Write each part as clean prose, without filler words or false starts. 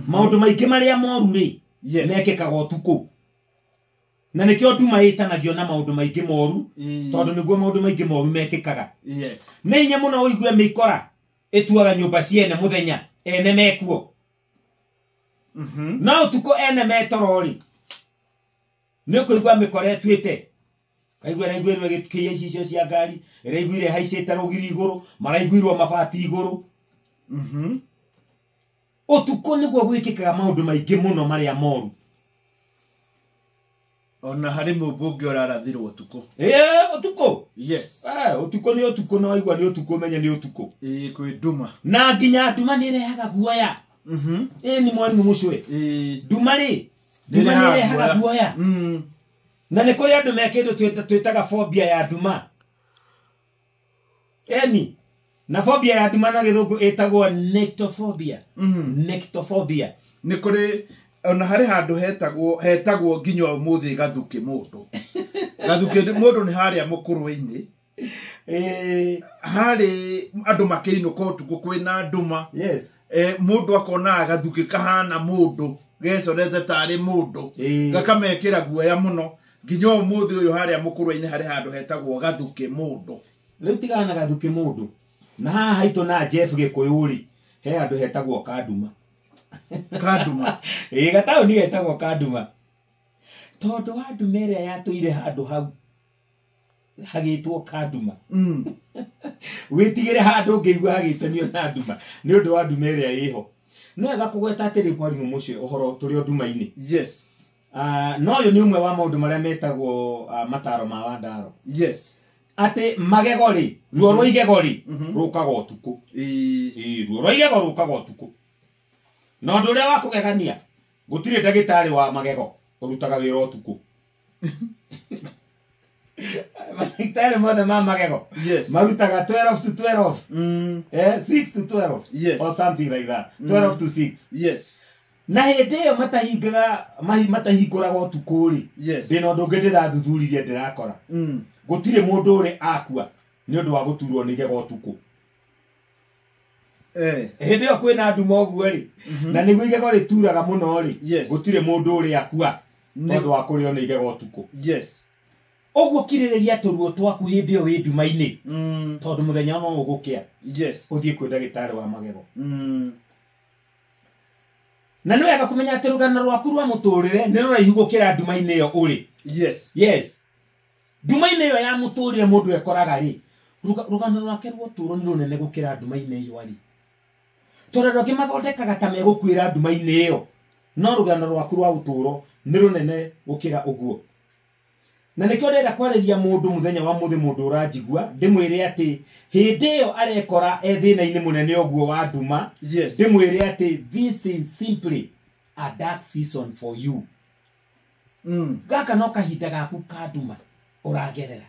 maundu maingi maria moru ri mekikaga utuku na nikio nduma itanagio na maundu maingi moru tondu niguo maundu maingi moru mekikaga ni nya muno uigue mikora etuaga nyumba ciene muthenya ene mekuo na utuko ene metorori ni kuigua mikora etwite kaigua raiguirwe gikiye cicio cia ngari raiguire haicite rugiri iguru maraiguirwo mabati iguru utuko niguo gwikikaga maundu maingi muno maria moru ona hari mubungi orarathirwo utuko utuko utuko ni utuko na waigua ni utuko menye ni utuko kwi nduma na nginya nduma ni rehaga guoya ni mwarimu mucwe nduma ri nduma ni rehaga guoya na ni kuri andu mekindu twitaga phobia ya nduma na phobia ya nduma na githungu etagwo nectophobia nectophobia ni kuri ona hari handu hetagwo nginya umuthi gathuki mundu ni haria mukurwe-ini hari andu makiinuka utuku kwina nduma mundu akona gathuki kahana mundu gecorete tari mundu gakamekira guoya muno nginya umuthi uyu haria mukurwe-ini hari handu hetagwo gathuki mundu riu tigana gathuki mundu na haha haitu na Jeff Gikuyuri he andu hetagwo kanduma gatau ni getagwo kanduma tondu wa nduma iria yatuire handu hau hagitwo kanduma witigire handu ngeigua hagitanio na nduma ni undu wa nduma iria iho no ega kugweta atiri mwarimu mucio uhoro turi nduma-ini no yo ni umwe wa maundu maria metagwo mataro ma Wandaro ate magego ri ruo rwa igego ri rukaga utuku ruo rwa igego rukaga utuku no ndu ria wa kugegania gutire ndagitari wa magego urutaga wira utuku magitari mothe ma magego marutaga 12 to 12 6 to 12 or something like that 12 to 6 na hindi iyo matahinguraga utuku ri ndina undu ngindira thuthuririe ndirakora gutire mundu uri akua ni undu wa guturwo ni igego utuku hindi iyo kwina nduma uguo ri na niguo igego rituraga muno ri gutire mundu uri akua tondu wa kurio ni igego utuku uguo kiririria turuo twaku hindi iyo wi nduma-ini tondu muthenya no ugukia uthie kwi ndagitari wa magego na no wega kumenya ati rugano rwaku rwa muturire ni ruraihu gukira nduma-ini iyo uri nduma-ini iyo ya muturire mundu ekoraga ri rugano rwake rwa uturo ni runene gukira nduma-ini iyo ari tondu andu angi mathondekaga ta megukwira nduma-ini iyo no rugano rwaku rwa uturo ni runene gukira uguo na nikio ndenda kwariria mundu muthenya wa muthi mundu uranjigua ndimwire ati hindi iyo arekora thina-ini munene uguo wa nduma ndimwire ati this is simply a dark season for you gaka no kahinda gaku ka nduma uragerera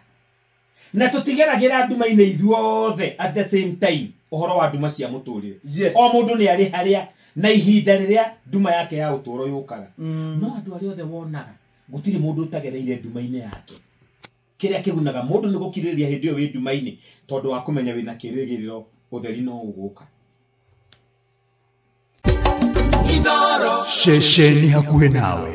na tutigeragira nduma-ini ithuothe at the same time uhoro wa nduma cia muturire o mundu ni ari haria na ihinda riria nduma yake ya uturo yukaga no andu ari othe wonaga gutiri mundu utagereire nduma-ini yake kiria kigunaga mundu ni gukiriria hindi iyo wi nduma-ini tondu wa kumenya wina kirigiriro utheri no uguka Ithoro shesheni hakuhe nawe.